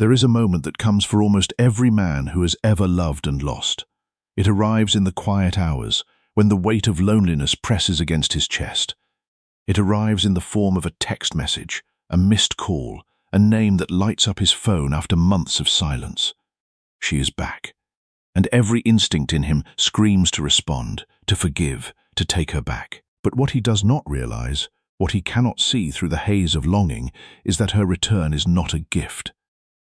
There is a moment that comes for almost every man who has ever loved and lost. It arrives in the quiet hours, when the weight of loneliness presses against his chest. It arrives in the form of a text message, a missed call, a name that lights up his phone after months of silence. She is back, and every instinct in him screams to respond, to forgive, to take her back. But what he does not realize, what he cannot see through the haze of longing, is that her return is not a gift.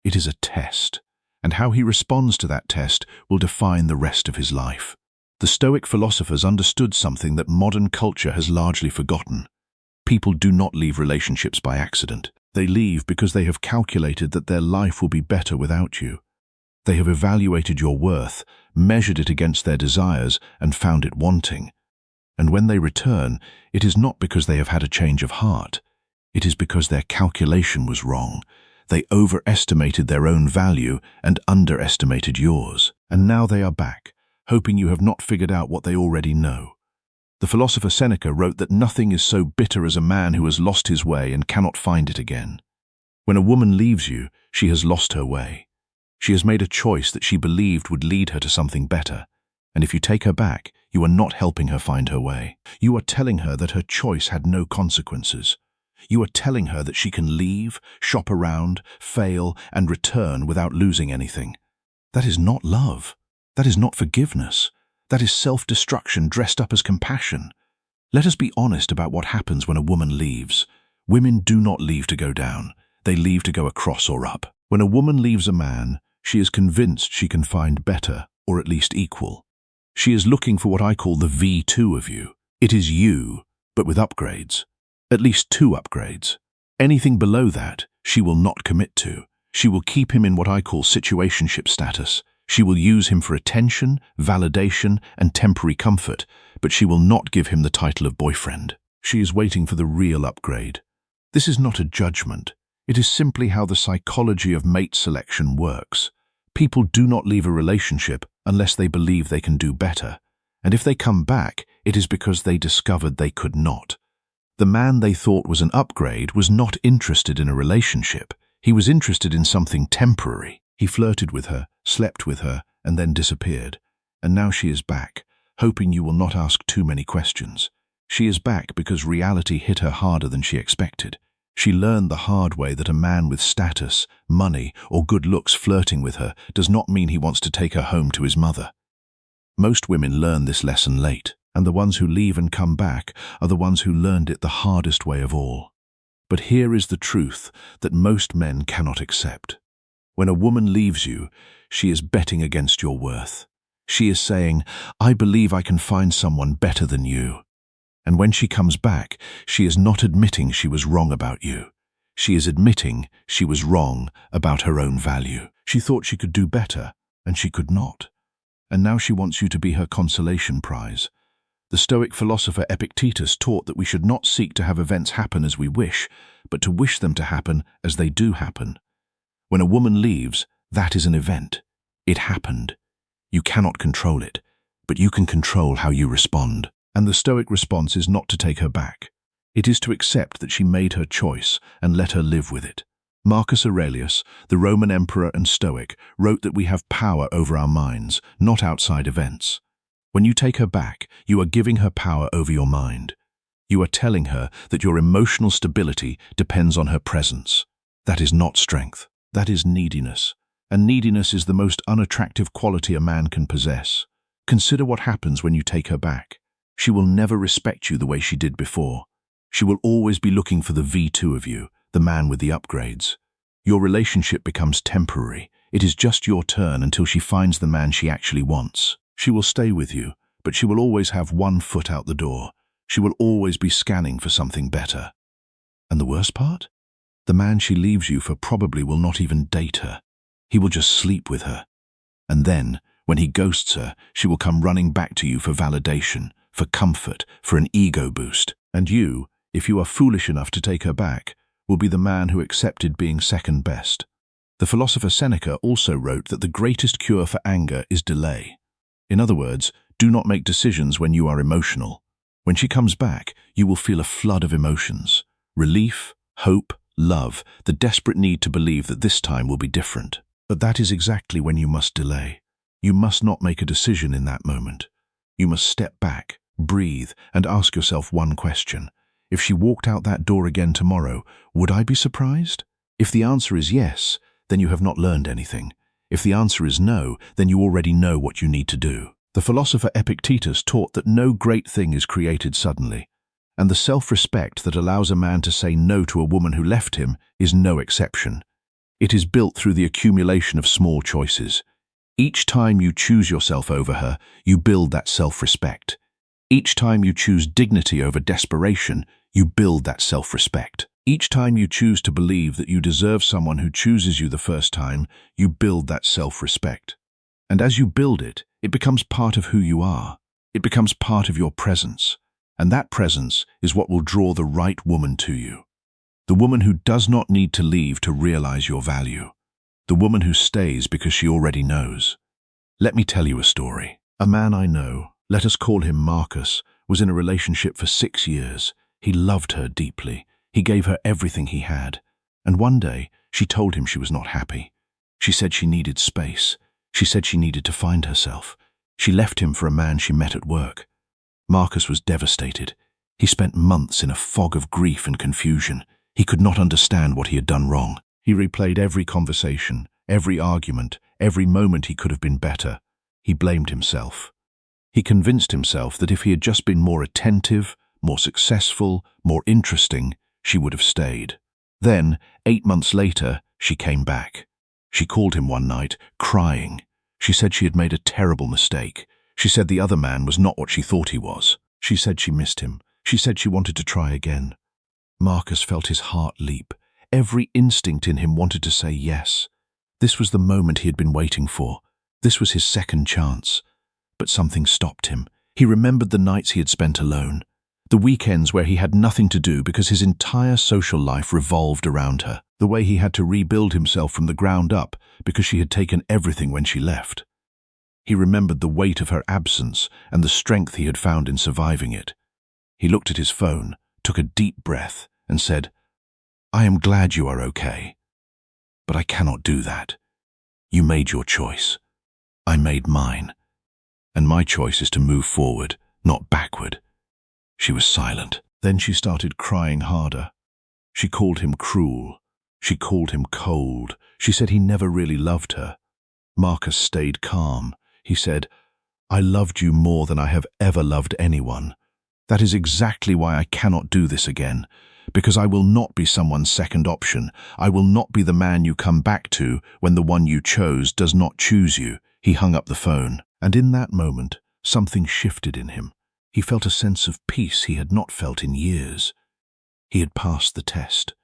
It is a test, and how he responds to that test will define the rest of his life. The Stoic philosophers understood something that modern culture has largely forgotten. People do not leave relationships by accident. They leave because they have calculated that their life will be better without you. They have evaluated your worth, measured it against their desires, and found it wanting. And when they return, it is not because they have had a change of heart. It is because their calculation was wrong. They overestimated their own value and underestimated yours. And now they are back, hoping you have not figured out what they already know. The philosopher Seneca wrote that nothing is so bitter as a man who has lost his way and cannot find it again. When a woman leaves you, she has lost her way. She has made a choice that she believed would lead her to something better. And if you take her back, you are not helping her find her way. You are telling her that her choice had no consequences. You are telling her that she can leave, shop around, fail, and return without losing anything. That is not love. That is not forgiveness. That is self-destruction dressed up as compassion. Let us be honest about what happens when a woman leaves. Women do not leave to go down. They leave to go across or up. When a woman leaves a man, she is convinced she can find better, or at least equal. She is looking for what I call the V2 of you. It is you, but with upgrades. At least 2 upgrades. Anything below that, she will not commit to. She will keep him in what I call situationship status. She will use him for attention, validation, and temporary comfort, but she will not give him the title of boyfriend. She is waiting for the real upgrade. This is not a judgment. It is simply how the psychology of mate selection works. People do not leave a relationship unless they believe they can do better. And if they come back, it is because they discovered they could not. The man they thought was an upgrade was not interested in a relationship. He was interested in something temporary. He flirted with her, slept with her, and then disappeared. And now she is back, hoping you will not ask too many questions. She is back because reality hit her harder than she expected. She learned the hard way that a man with status, money, or good looks flirting with her does not mean he wants to take her home to his mother. Most women learn this lesson late, and the ones who leave and come back are the ones who learned it the hardest way of all. But here is the truth that most men cannot accept. When a woman leaves you, she is betting against your worth. She is saying, I believe I can find someone better than you. And when she comes back, she is not admitting she was wrong about you. She is admitting she was wrong about her own value. She thought she could do better, and she could not. And now she wants you to be her consolation prize. The Stoic philosopher Epictetus taught that we should not seek to have events happen as we wish, but to wish them to happen as they do happen. When a woman leaves, that is an event. It happened. You cannot control it, but you can control how you respond. And the Stoic response is not to take her back. It is to accept that she made her choice and let her live with it. Marcus Aurelius, the Roman emperor and Stoic, wrote that we have power over our minds, not outside events. When you take her back, you are giving her power over your mind. You are telling her that your emotional stability depends on her presence. That is not strength. That is neediness. And neediness is the most unattractive quality a man can possess. Consider what happens when you take her back. She will never respect you the way she did before. She will always be looking for the V2 of you, the man with the upgrades. Your relationship becomes temporary. It is just your turn until she finds the man she actually wants. She will stay with you, but she will always have one foot out the door. She will always be scanning for something better. And the worst part? The man she leaves you for probably will not even date her. He will just sleep with her. And then, when he ghosts her, she will come running back to you for validation, for comfort, for an ego boost. And you, if you are foolish enough to take her back, will be the man who accepted being second best. The philosopher Seneca also wrote that the greatest cure for anger is delay. In other words, do not make decisions when you are emotional. When she comes back, you will feel a flood of emotions: relief, hope, love, the desperate need to believe that this time will be different. But that is exactly when you must delay. You must not make a decision in that moment. You must step back, breathe, and ask yourself one question. If she walked out that door again tomorrow, would I be surprised? If the answer is yes, then you have not learned anything. If the answer is no, then you already know what you need to do. The philosopher Epictetus taught that no great thing is created suddenly, and the self-respect that allows a man to say no to a woman who left him is no exception. It is built through the accumulation of small choices. Each time you choose yourself over her, you build that self-respect. Each time you choose dignity over desperation, you build that self-respect. Each time you choose to believe that you deserve someone who chooses you the first time, you build that self-respect. And as you build it, it becomes part of who you are. It becomes part of your presence. And that presence is what will draw the right woman to you. The woman who does not need to leave to realize your value. The woman who stays because she already knows. Let me tell you a story. A man I know, let us call him Marcus, was in a relationship for 6 years. He loved her deeply. He gave her everything he had. And one day, she told him she was not happy. She said she needed space. She said she needed to find herself. She left him for a man she met at work. Marcus was devastated. He spent months in a fog of grief and confusion. He could not understand what he had done wrong. He replayed every conversation, every argument, every moment he could have been better. He blamed himself. He convinced himself that if he had just been more attentive, more successful, more interesting, she would have stayed. Then, 8 months later, she came back. She called him one night, crying. She said she had made a terrible mistake. She said the other man was not what she thought he was. She said she missed him. She said she wanted to try again. Marcus felt his heart leap. Every instinct in him wanted to say yes. This was the moment he had been waiting for. This was his second chance. But something stopped him. He remembered the nights he had spent alone. The weekends where he had nothing to do because his entire social life revolved around her. The way he had to rebuild himself from the ground up because she had taken everything when she left. He remembered the weight of her absence and the strength he had found in surviving it. He looked at his phone, took a deep breath, and said, "I am glad you are okay. But I cannot do that. You made your choice. I made mine. And my choice is to move forward, not backward." She was silent. Then she started crying harder. She called him cruel. She called him cold. She said he never really loved her. Marcus stayed calm. He said, "I loved you more than I have ever loved anyone. That is exactly why I cannot do this again, because I will not be someone's second option. I will not be the man you come back to when the one you chose does not choose you." He hung up the phone, and in that moment, something shifted in him. He felt a sense of peace he had not felt in years. He had passed the test.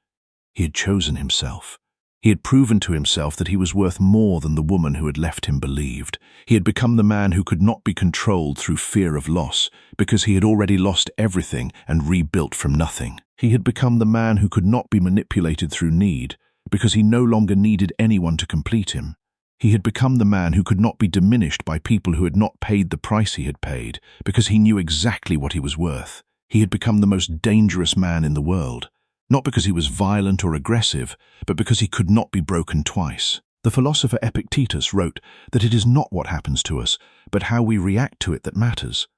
He had chosen himself. He had proven to himself that he was worth more than the woman who had left him believed. He had become the man who could not be controlled through fear of loss, because he had already lost everything and rebuilt from nothing. He had become the man who could not be manipulated through need, because he no longer needed anyone to complete him. He had become the man who could not be diminished by people who had not paid the price he had paid, because he knew exactly what he was worth. He had become the most dangerous man in the world, not because he was violent or aggressive, but because he could not be broken twice. The philosopher Epictetus wrote that it is not what happens to us, but how we react to it that matters.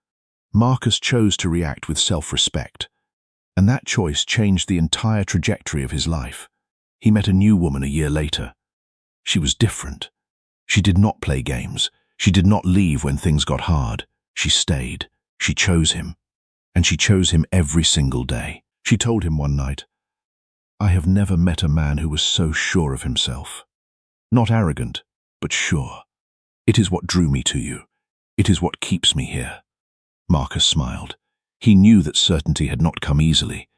Marcus chose to react with self-respect, and that choice changed the entire trajectory of his life. He met a new woman a year later. She was different. She did not play games. She did not leave when things got hard. She stayed. She chose him. And she chose him every single day. She told him one night, "I have never met a man who was so sure of himself. Not arrogant, but sure. It is what drew me to you. It is what keeps me here." Marcus smiled. He knew that certainty had not come easily.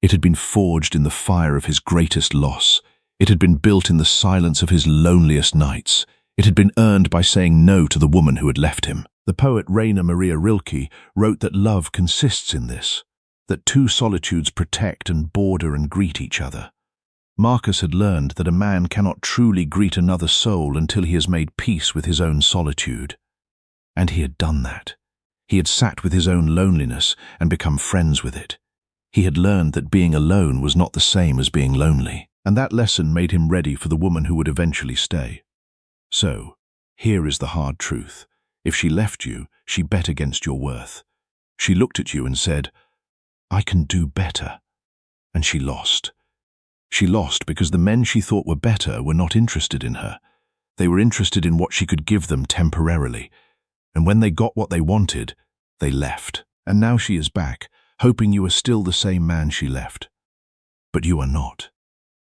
It had been forged in the fire of his greatest loss. It had been built in the silence of his loneliest nights. It had been earned by saying no to the woman who had left him. The poet Rainer Maria Rilke wrote that love consists in this, that two solitudes protect and border and greet each other. Marcus had learned that a man cannot truly greet another soul until he has made peace with his own solitude. And he had done that. He had sat with his own loneliness and become friends with it. He had learned that being alone was not the same as being lonely, and that lesson made him ready for the woman who would eventually stay. So, here is the hard truth. If she left you, she bet against your worth. She looked at you and said, "I can do better." And she lost. She lost because the men she thought were better were not interested in her. They were interested in what she could give them temporarily. And when they got what they wanted, they left. And now she is back, hoping you are still the same man she left. But you are not.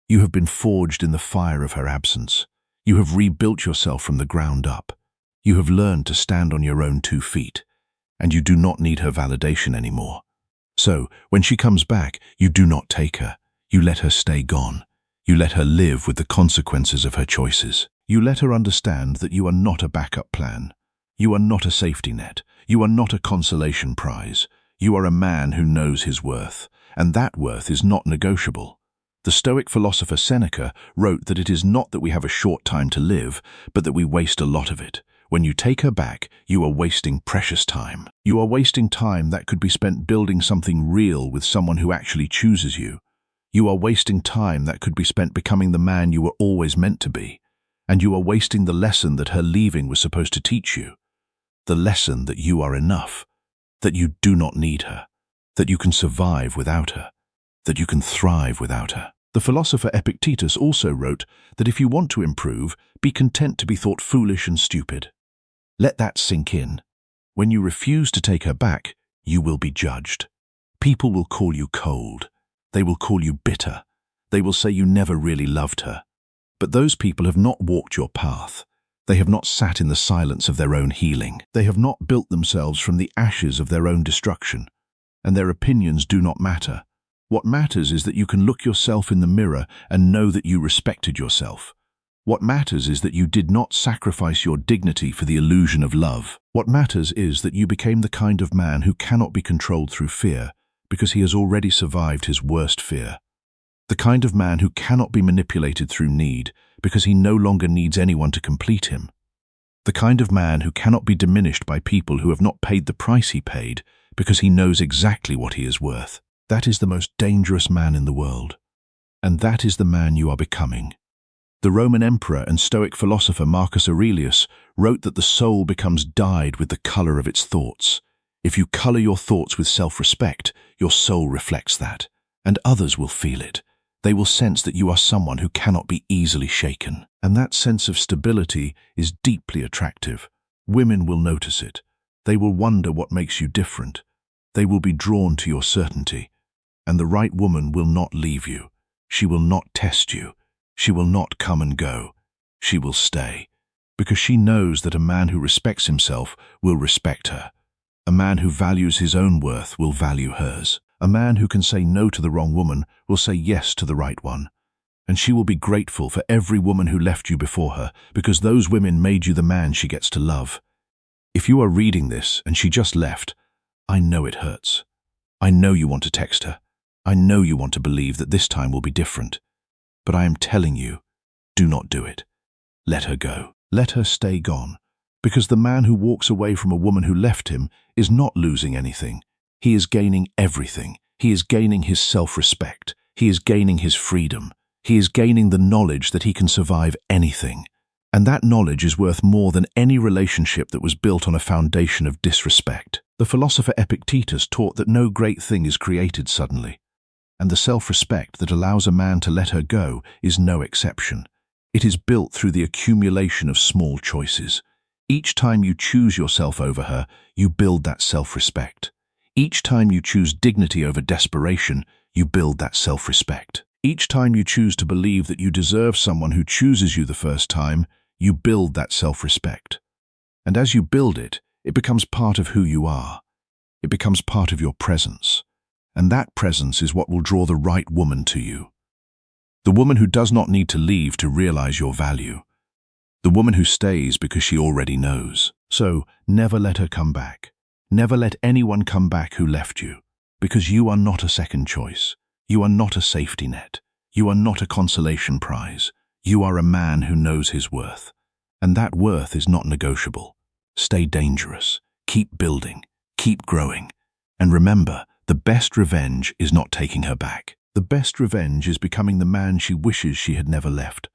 You have been forged in the fire of her absence. You have rebuilt yourself from the ground up. You have learned to stand on your own 2 feet, and you do not need her validation anymore. So, when she comes back, you do not take her. You let her stay gone. You let her live with the consequences of her choices. You let her understand that you are not a backup plan. You are not a safety net. You are not a consolation prize. You are a man who knows his worth, and that worth is not negotiable. The Stoic philosopher Seneca wrote that it is not that we have a short time to live, but that we waste a lot of it. When you take her back, you are wasting precious time. You are wasting time that could be spent building something real with someone who actually chooses you. You are wasting time that could be spent becoming the man you were always meant to be. And you are wasting the lesson that her leaving was supposed to teach you. The lesson that you are enough, that you do not need her, that you can survive without her, that you can thrive without her. The philosopher Epictetus also wrote that if you want to improve, be content to be thought foolish and stupid. Let that sink in. When you refuse to take her back, you will be judged. People will call you cold. They will call you bitter. They will say you never really loved her. But those people have not walked your path. They have not sat in the silence of their own healing. They have not built themselves from the ashes of their own destruction. And their opinions do not matter. What matters is that you can look yourself in the mirror and know that you respected yourself. What matters is that you did not sacrifice your dignity for the illusion of love. What matters is that you became the kind of man who cannot be controlled through fear because he has already survived his worst fear. The kind of man who cannot be manipulated through need because he no longer needs anyone to complete him. The kind of man who cannot be diminished by people who have not paid the price he paid because he knows exactly what he is worth. That is the most dangerous man in the world. And that is the man you are becoming. The Roman emperor and Stoic philosopher Marcus Aurelius wrote that the soul becomes dyed with the color of its thoughts. If you color your thoughts with self-respect, your soul reflects that, and others will feel it. They will sense that you are someone who cannot be easily shaken. And that sense of stability is deeply attractive. Women will notice it. They will wonder what makes you different. They will be drawn to your certainty. And the right woman will not leave you. She will not test you. She will not come and go. She will stay. Because she knows that a man who respects himself will respect her. A man who values his own worth will value hers. A man who can say no to the wrong woman will say yes to the right one. And she will be grateful for every woman who left you before her, because those women made you the man she gets to love. If you are reading this and she just left, I know it hurts. I know you want to text her. I know you want to believe that this time will be different. But I am telling you, do not do it. Let her go. Let her stay gone. Because the man who walks away from a woman who left him is not losing anything. He is gaining everything. He is gaining his self-respect. He is gaining his freedom. He is gaining the knowledge that he can survive anything. And that knowledge is worth more than any relationship that was built on a foundation of disrespect. The philosopher Epictetus taught that no great thing is created suddenly. And the self-respect that allows a man to let her go is no exception. It is built through the accumulation of small choices. Each time you choose yourself over her, you build that self-respect. Each time you choose dignity over desperation, you build that self-respect. Each time you choose to believe that you deserve someone who chooses you the first time, you build that self-respect. And as you build it, it becomes part of who you are. It becomes part of your presence. And that presence is what will draw the right woman to you. The woman who does not need to leave to realize your value. The woman who stays because she already knows. So, never let her come back. Never let anyone come back who left you. Because you are not a second choice. You are not a safety net. You are not a consolation prize. You are a man who knows his worth. And that worth is not negotiable. Stay dangerous. Keep building. Keep growing. And remember The best revenge is not taking her back. The best revenge is becoming the man she wishes she had never left.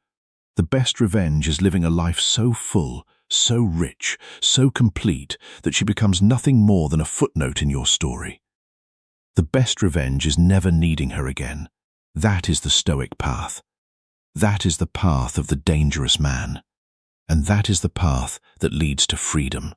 The best revenge is living a life so full, so rich, so complete that she becomes nothing more than a footnote in your story. The best revenge is never needing her again. That is the Stoic path. That is the path of the dangerous man. And that is the path that leads to freedom.